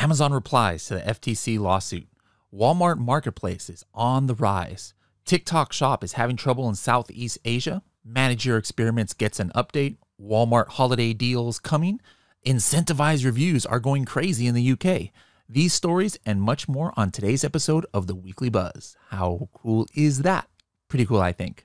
Amazon replies to the FTC lawsuit. Walmart Marketplace is on the rise. TikTok Shop is having trouble in Southeast Asia. Manager Experiments gets an update. Walmart holiday deals coming. Incentivized reviews are going crazy in the UK. These stories and much more on today's episode of the Weekly Buzz. How cool is that? Pretty cool, I think.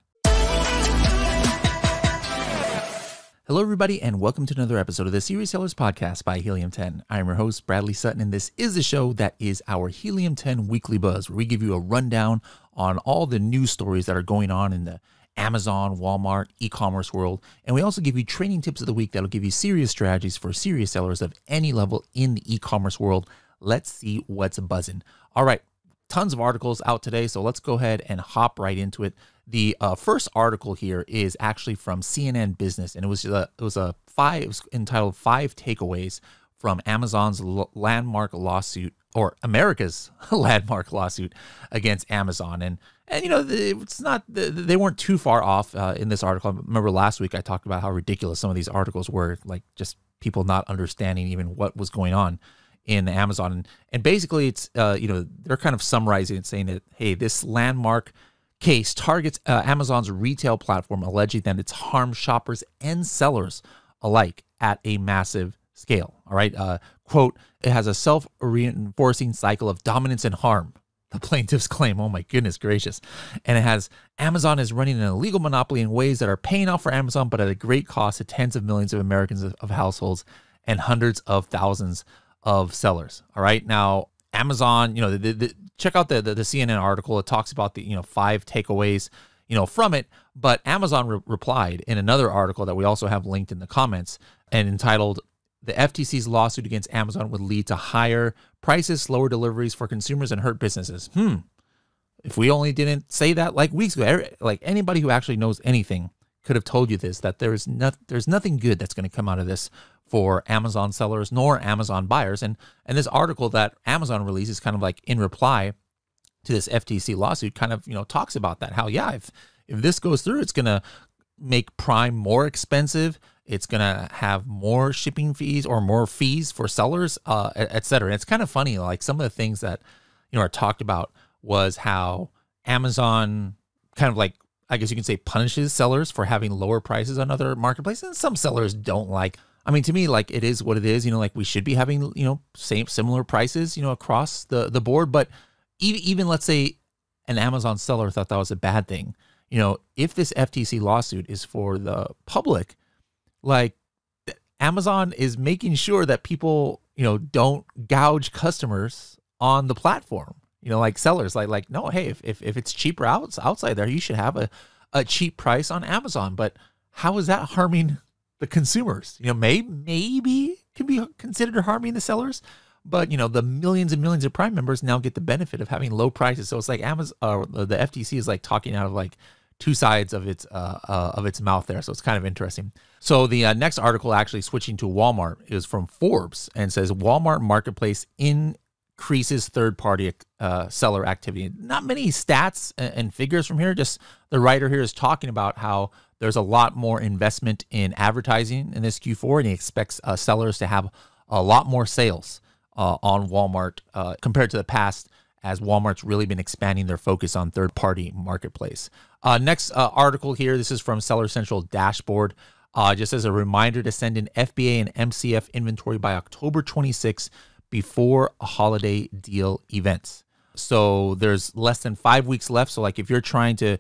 Hello, everybody, and welcome to another episode of the Serious Sellers Podcast by Helium 10. I'm your host, Bradley Sutton, and this is the show that is our Helium 10 Weekly Buzz, where we give you a rundown on all the news stories that are going on in the Amazon, Walmart, e-commerce world. And we also give you training tips of the week that'll give you serious strategies for serious sellers of any level in the e-commerce world. Let's see what's buzzing. All right, tons of articles out today, so let's go ahead and hop right into it. The first article here is actually from CNN Business, and it was entitled 5 Takeaways from Amazon's landmark lawsuit, or America's landmark lawsuit against Amazon. And you know, it's not, they weren't too far off in this article. I remember last week I talked about how ridiculous some of these articles were, like just people not understanding even what was going on in Amazon. And basically it's, they're kind of summarizing and saying that, hey, this landmark case targets Amazon's retail platform, alleging that it's harmed shoppers and sellers alike at a massive scale. All right. Quote, it has a self-reinforcing cycle of dominance and harm, the plaintiffs claim. Oh my goodness gracious. And it has Amazon is running an illegal monopoly in ways that are paying off for Amazon, but at a great cost to tens of millions of Americans of households and hundreds of thousands of sellers. All right. Now, Amazon, check out the CNN article. It talks about the 5 takeaways from it. But Amazon replied in another article that we also have linked in the comments and entitled, "The FTC's lawsuit against Amazon would lead to higher prices, slower deliveries for consumers, and hurt businesses." If we only didn't say that like weeks ago, like anybody who actually knows anything could have told you this, that there's nothing good that's going to come out of this for Amazon sellers nor Amazon buyers. And this article that Amazon releases kind of like in reply to this FTC lawsuit kind of, talks about that. How, yeah, if this goes through, it's going to make Prime more expensive. It's going to have more shipping fees or more fees for sellers, et cetera. And it's kind of funny, like some of the things that, are talked about was how Amazon kind of like, I guess you can say, punishes sellers for having lower prices on other marketplaces. And some sellers don't like. I mean, to me, like it is what it is, like we should be having, similar prices, across the board. But even let's say an Amazon seller thought that was a bad thing. If this FTC lawsuit is for the public, like Amazon is making sure that people, don't gouge customers on the platform, like sellers like, no, hey, if it's cheaper outside there, you should have a cheap price on Amazon. But how is that harming the consumers? Maybe can be considered harming the sellers, but the millions and millions of Prime members now get the benefit of having low prices. So it's like Amazon, the FTC is like talking out of like two sides of its mouth there. So it's kind of interesting. So the next article, actually switching to Walmart, is from Forbes and says Walmart Marketplace increases third-party seller activity. Not many stats and figures from here. Just the writer here is talking about how there's a lot more investment in advertising in this Q4, and he expects sellers to have a lot more sales on Walmart compared to the past, as Walmart's really been expanding their focus on third-party marketplace. Next article here, this is from Seller Central Dashboard. Just as a reminder to send in FBA and MCF inventory by October 26th before a holiday deal events. So there's less than 5 weeks left. So like if you're trying to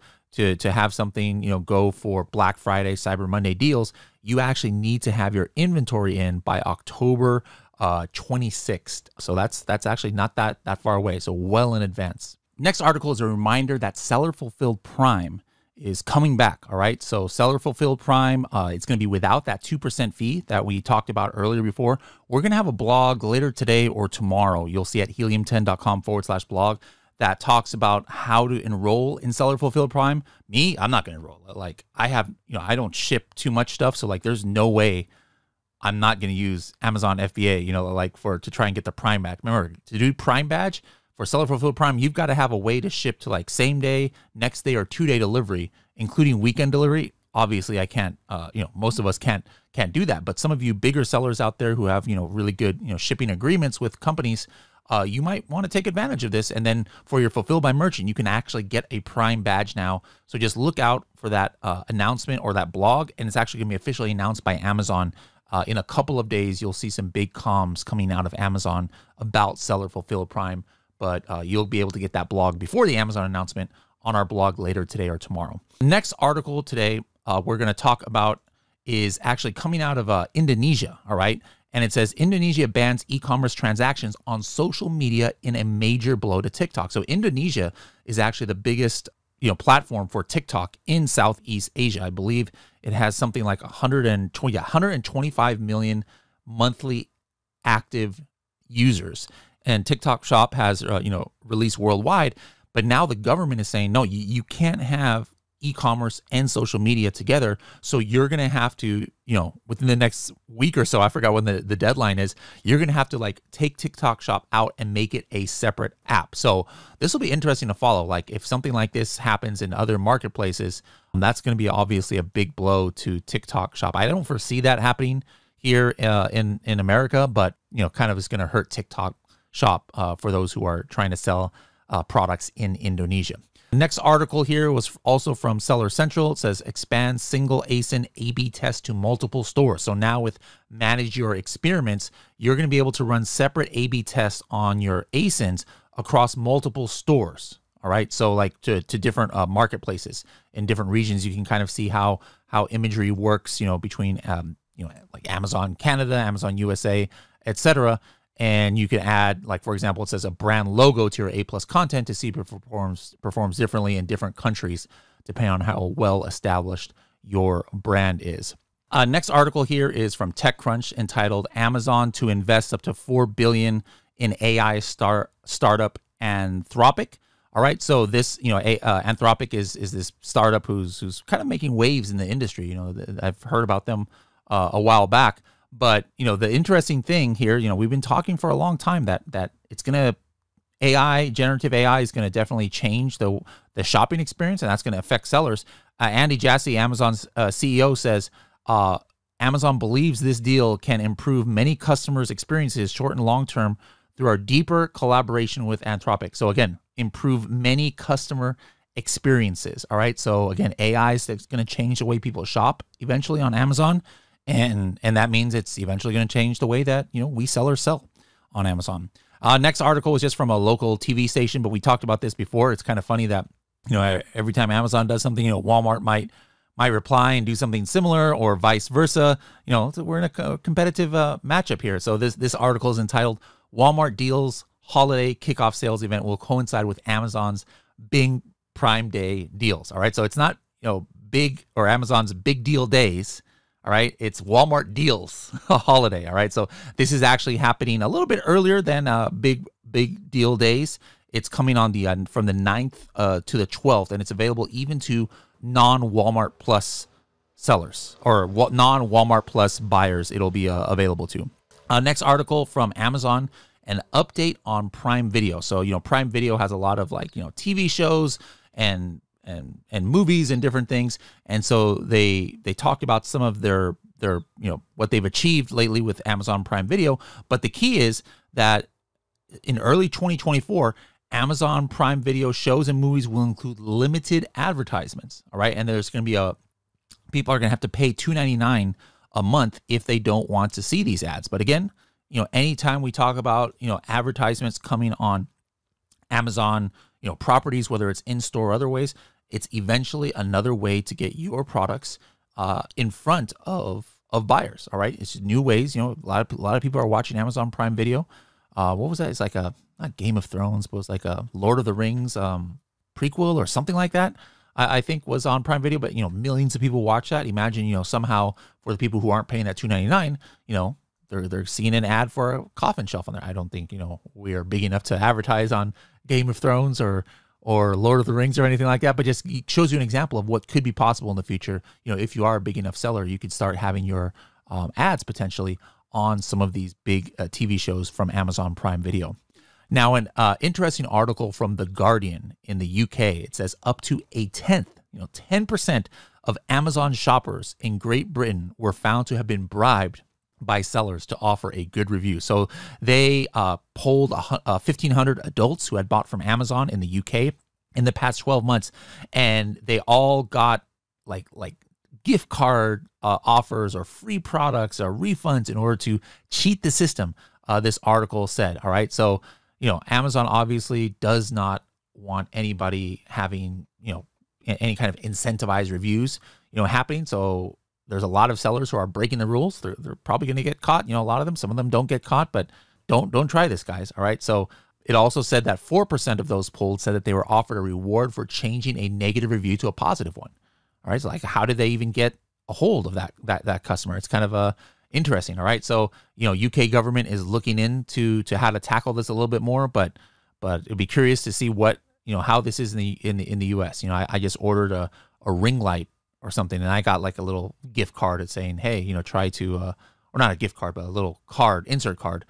have something, go for Black Friday, Cyber Monday deals, you actually need to have your inventory in by October 26th. So that's actually not that far away. So well in advance. Next article is a reminder that Seller Fulfilled Prime is coming back. All right. So Seller Fulfilled Prime, it's going to be without that 2% fee that we talked about earlier before. We're going to have a blog later today or tomorrow. You'll see at helium10.com/blog. that talks about how to enroll in Seller Fulfilled Prime. Me, I'm not going to enroll. Like I have, I don't ship too much stuff. So like, there's no way I'm not going to use Amazon FBA, to try and get the Prime badge. Remember, to do Prime badge for Seller Fulfilled Prime, you've got to have a way to ship to like same day, next day, or 2-day delivery, including weekend delivery obviously I can't, most of us can't do that. But some of you bigger sellers out there who have, really good, shipping agreements with companies, you might want to take advantage of this. And then for your Fulfilled by Merchant, you can actually get a Prime badge now. So just look out for that announcement or that blog. And it's actually going to be officially announced by Amazon. In a couple of days, you'll see some big comms coming out of Amazon about Seller Fulfilled Prime. But you'll be able to get that blog before the Amazon announcement on our blog later today or tomorrow. Next article today we're going to talk about is actually coming out of Indonesia, all right? And it says Indonesia bans e-commerce transactions on social media in a major blow to TikTok. So Indonesia is actually the biggest, platform for TikTok in Southeast Asia. I believe it has something like 125 million monthly active users. And TikTok Shop has, released worldwide. But now the government is saying, no, you can't have e-commerce and social media together. So you're going to have to, within the next week or so, I forgot when the deadline is, you're going to have to take TikTok Shop out and make it a separate app. So this will be interesting to follow. Like if something like this happens in other marketplaces, that's going to be obviously a big blow to TikTok Shop. I don't foresee that happening here in America, but, kind of is going to hurt TikTok Shop for those who are trying to sell products in Indonesia. The next article here was also from Seller Central. It says expand single ASIN A/B test to multiple stores. So now with Manage Your Experiments, you're going to be able to run separate A/B tests on your ASINs across multiple stores. All right, so like to different marketplaces in different regions, you can kind of see how imagery works, between like Amazon Canada, Amazon USA, etc. And you can add, like, for example, it says a brand logo to your A+ content to see if it performs differently in different countries, depending on how well established your brand is. Next article here is from TechCrunch entitled Amazon to invest up to $4 billion in AI startup Anthropic. All right, so this, Anthropic is this startup who's kind of making waves in the industry. I've heard about them a while back. But, the interesting thing here, we've been talking for a long time that it's going to generative AI is going to definitely change the shopping experience, and that's going to affect sellers. Andy Jassy, Amazon's CEO, says Amazon believes this deal can improve many customers' experiences short and long term through our deeper collaboration with Anthropic. So again, improve many customer experiences. All right. So again, AI is going to change the way people shop eventually on Amazon. And that means it's eventually going to change the way that, we sellers sell on Amazon. Next article is just from a local TV station, but we talked about this before. It's kind of funny that, every time Amazon does something, Walmart might reply and do something similar or vice versa. We're in a competitive matchup here. So this article is entitled Walmart Deals Holiday Kickoff Sales Event will coincide with Amazon's Big Prime Day deals. All right. So it's not, big or Amazon's big deal days. All right, it's Walmart Deals Holiday. All right, so this is actually happening a little bit earlier than big deal days. It's coming on the from the 9th to the 12th, and it's available even to non-Walmart Plus sellers or non-Walmart Plus buyers. It'll be available to. Next article from Amazon, an update on Prime Video. So Prime Video has a lot of TV shows and movies and different things. And so they talked about some of their what they've achieved lately with Amazon Prime Video. But the key is that in early 2024, Amazon Prime Video shows and movies will include limited advertisements. All right. And there's going to be people are going to have to pay $2.99 a month if they don't want to see these ads. But again, anytime we talk about, advertisements coming on Amazon, properties, whether it's in-store or other ways, it's eventually another way to get your products in front of buyers. All right, it's new ways. A lot of people are watching Amazon Prime Video. What was that? It's like not Game of Thrones, but it was like a Lord of the Rings prequel or something like that. I think was on Prime Video, but millions of people watch that. Imagine somehow for the people who aren't paying that $2.99, they're seeing an ad for a coffin shelf on there. I don't think we are big enough to advertise on Game of Thrones or Lord of the Rings or anything like that, but just shows you an example of what could be possible in the future. If you are a big enough seller, you could start having your ads potentially on some of these big TV shows from Amazon Prime Video. Now, an interesting article from The Guardian in the UK, it says up to a 10% of Amazon shoppers in Great Britain were found to have been bribed by sellers to offer a good review. So they polled 1,500 adults who had bought from Amazon in the UK in the past 12 months, and they all got like gift card offers or free products or refunds in order to cheat the system. This article said, all right. So, Amazon obviously does not want anybody having, any kind of incentivized reviews, happening. So there's a lot of sellers who are breaking the rules. They're probably going to get caught. A lot of them, some of them don't get caught, but don't try this, guys. All right. So it also said that 4% of those polled said that they were offered a reward for changing a negative review to a positive one. All right. So how did they even get a hold of that customer? It's kind of interesting. All right. So, UK government is looking into how to tackle this a little bit more, but it'd be curious to see what, how this is in the US. I just ordered a ring light or something, and I got like a little gift card saying, hey, try to, or not a gift card, but a little card, insert card,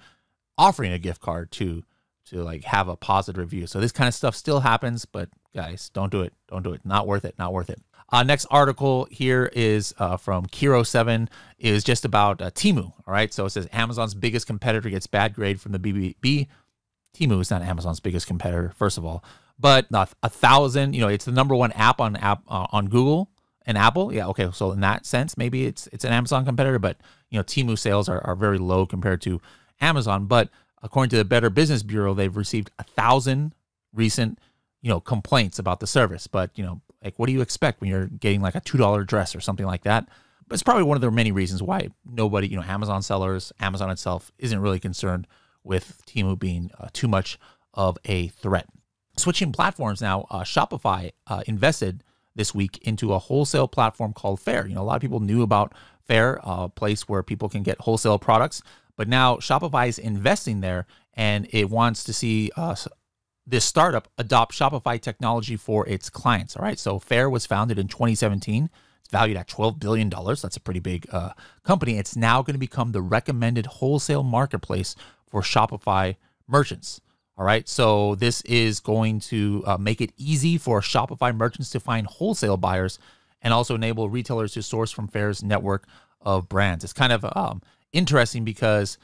offering a gift card to like have a positive review. So this kind of stuff still happens, but guys, don't do it. Don't do it. Not worth it. Not worth it. Next article here is from Kiro7, is just about Temu. All right. So it says Amazon's biggest competitor gets bad grade from the BBB. Temu is not Amazon's biggest competitor, first of all, but 1,000, it's the number one app on Google and Apple. Yeah. Okay. So in that sense, maybe it's an Amazon competitor, but Temu sales are very low compared to Amazon. But according to the Better Business Bureau, they've received 1,000 recent, complaints about the service. But, like, what do you expect when you're getting like a $2 dress or something like that? But it's probably one of the many reasons why nobody, Amazon sellers, Amazon itself isn't really concerned with Temu being too much of a threat. Switching platforms now, Shopify invested this week into a wholesale platform called Faire. A lot of people knew about Faire, a place where people can get wholesale products, but now Shopify is investing there, and it wants to see this startup adopt Shopify technology for its clients. All right. So Faire was founded in 2017. It's valued at $12 billion. That's a pretty big company. It's now going to become the recommended wholesale marketplace for Shopify merchants. All right. So this is going to make it easy for Shopify merchants to find wholesale buyers and also enable retailers to source from Faire's network of brands. It's kind of interesting because,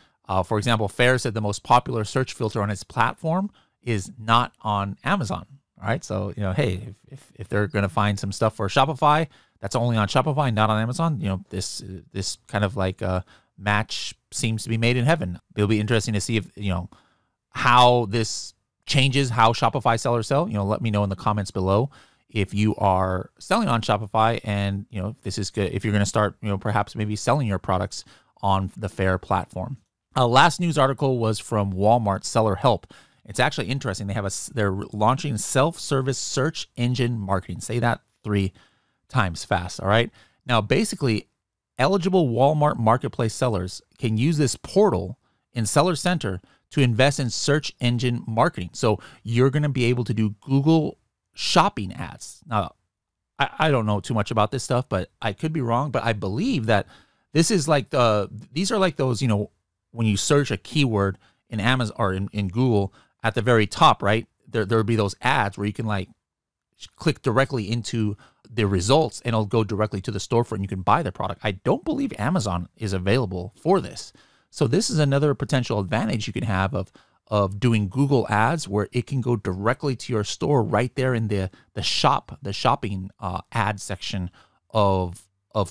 for example, Faire said the most popular search filter on its platform is not on Amazon. All right. So, hey, if they're going to find some stuff for Shopify that's only on Shopify, not on Amazon, this kind of like match seems to be made in heaven. It'll be interesting to see if, how this changes how Shopify sellers sell. Let me know in the comments below if you are selling on Shopify, and, if this is good, if you're going to start, perhaps maybe selling your products on the Faire platform. Last news article was from Walmart Seller Help. It's actually interesting. They're launching self-service search engine marketing. Say that 3 times fast. All right. Now, basically, eligible Walmart marketplace sellers can use this portal in Seller Center to invest in search engine marketing. So you're going to be able to do Google shopping ads. Now, I don't know too much about this stuff, but I could be wrong. But I believe that this is like these are like those, when you search a keyword in Amazon or in Google, at the very top, right, there will be those ads where you can like click directly into the results and it'll go directly to the storefront and you can buy the product. I don't believe Amazon is available for this. So this is another potential advantage you can have of doing Google ads, where it can go directly to your store right there in the shopping ad section of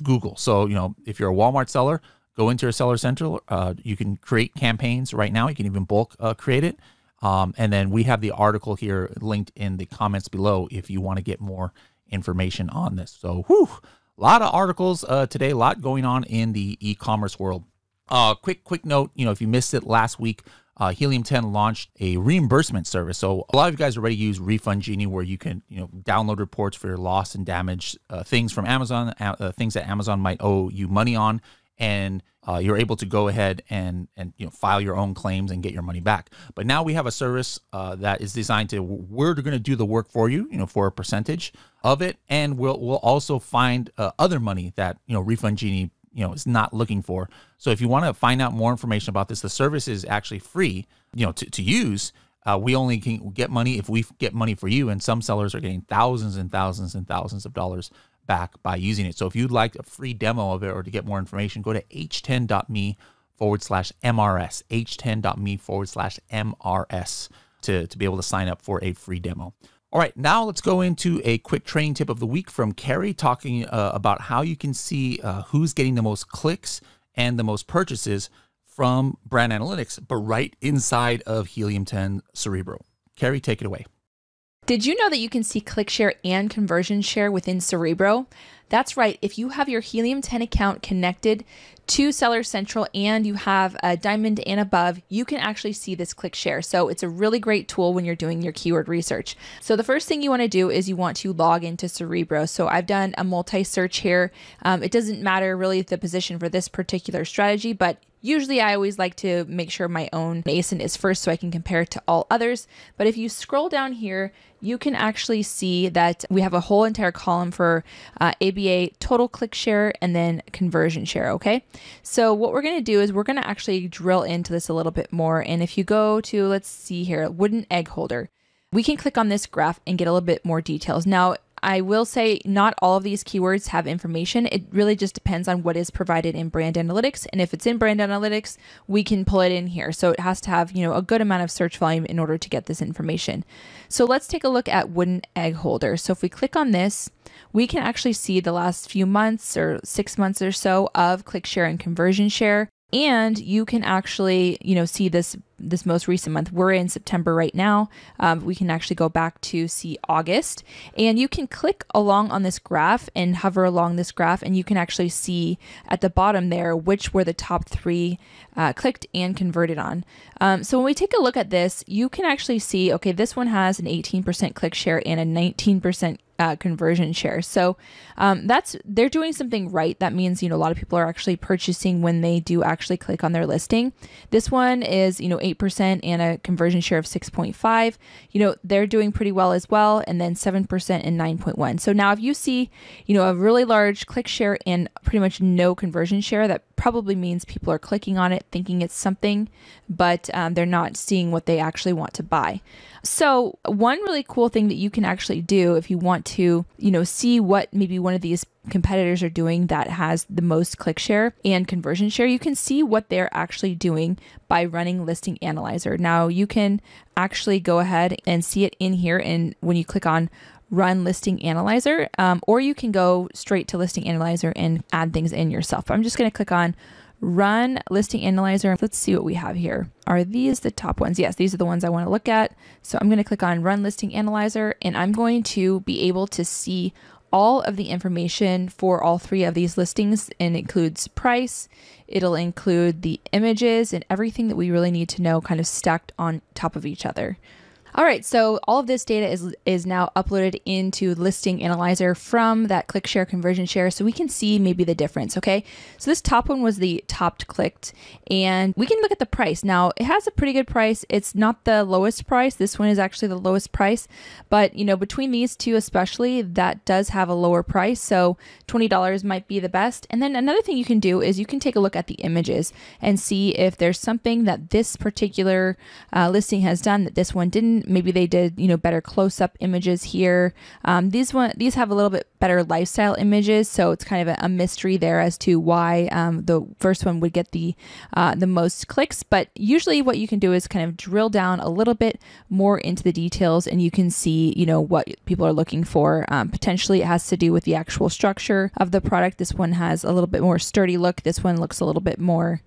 Google. So, if you're a Walmart seller, go into your Seller Center. You can create campaigns right now. You can even bulk create it. And then we have the article here linked in the comments below if you want to get more information on this. So, a lot of articles today, a lot going on in the e-commerce world. Quick note, if you missed it last week, Helium 10 launched a reimbursement service. So a lot of you guys already use Refund Genie, where you can, download reports for your lost and damaged things from Amazon, things that Amazon might owe you money on. And you're able to go ahead and file your own claims and get your money back. But now we have a service that is designed to, we're going to do the work for you, for a percentage of it, and we'll also find other money that Refund Genie is not looking for. So if you want to find out more information about this, the service is actually free, to use. We only can get money if we get money for you, and some sellers are getting thousands and thousands and thousands of dollars back by using it. So if you'd like a free demo of it or to get more information, go to h10.me/MRS, h10.me/MRS to be able to sign up for a free demo. All right, now let's go into a quick training tip of the week from Carrie, talking about how you can see who's getting the most clicks and the most purchases from brand analytics, but right inside of Helium 10 Cerebro. Carrie, take it away. Did you know that you can see click share and conversion share within Cerebro? That's right. If you have your Helium 10 account connected to Seller Central and you have a diamond and above, you can actually see this click share. So it's a really great tool when you're doing your keyword research. So the first thing you want to do is you want to log into Cerebro. So I've done a multi-search here. It doesn't matter really the position for this particular strategy, but usually I always like to make sure my own ASIN is first so I can compare it to all others. But if you scroll down here, you can actually see that we have a whole entire column for ABA total click share and then conversion share, okay? So what we're going to do is we're going to actually drill into this a little bit more. And if you go to, let's see here, wooden egg holder, we can click on this graph and get a little bit more details. Now, I will say not all of these keywords have information. It really just depends on what is provided in brand analytics. And if it's in brand analytics, we can pull it in here. So it has to have, a good amount of search volume in order to get this information. So let's take a look at wooden egg holder. So if we click on this, we can actually see the last few months or 6 months or so of click share and conversion share. And you can actually, see this most recent month. We're in September right now. We can actually go back to see August, and you can click along on this graph and hover along this graph, and you can actually see at the bottom there which were the top 3 clicked and converted on. So when we take a look at this, you can actually see, okay, this one has an 18% click share and a 19% conversion share. So they're doing something right. That means, a lot of people are actually purchasing when they do actually click on their listing. This one is, 8% and a conversion share of 6.5. They're doing pretty well as well. And then 7% and 9.1. So now if you see, a really large click share and pretty much no conversion share, that probably means people are clicking on it thinking it's something, but they're not seeing what they actually want to buy. So one really cool thing that you can actually do if you want to, see what maybe one of these competitors are doing that has the most click share and conversion share, you can see what they're actually doing by running Listing Analyzer. Now you can actually go ahead and see it in here, and when you click on Run Listing Analyzer, or you can go straight to Listing Analyzer and add things in yourself. I'm just going to click on Run Listing Analyzer. Let's see what we have here. Are these the top ones? Yes, these are the ones I want to look at. So I'm going to click on Run Listing Analyzer, and I'm going to be able to see all of the information for all 3 of these listings, and it includes price. It'll include the images and everything that we really need to know kind of stacked on top of each other. All right, so all of this data is now uploaded into Listing Analyzer from that click share conversion share, so we can see maybe the difference, okay? So this top one was the top clicked, and we can look at the price. Now, it has a pretty good price. It's not the lowest price. This one is actually the lowest price, but between these two especially, that does have a lower price, so $20 might be the best. And then another thing you can do is you can take a look at the images and see if there's something that this particular listing has done that this one didn't. Maybe they did, better close-up images here. These have a little bit better lifestyle images, so it's kind of a mystery there as to why the first one would get the most clicks. But usually, what you can do is kind of drill down a little bit more into the details, and you can see, what people are looking for. Potentially, it has to do with the actual structure of the product. This one has a little bit more sturdy look. This one looks a little bit more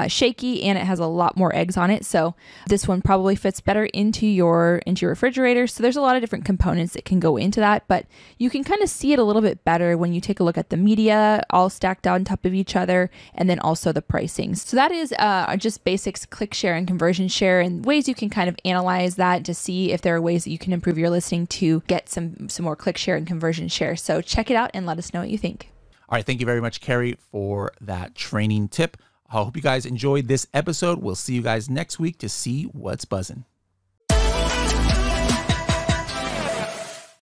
shaky, and it has a lot more eggs on it. So this one probably fits better into your refrigerator. So there's a lot of different components that can go into that, but you can kind of see it a little bit better when you take a look at the media all stacked on top of each other, and then also the pricing. So that is just basics, click share and conversion share, and ways you can kind of analyze that to see if there are ways that you can improve your listing to get some more click share and conversion share. So check it out and let us know what you think. All right, thank you very much, Carrie, for that training tip. I hope you guys enjoyed this episode. We'll see you guys next week to see what's buzzing.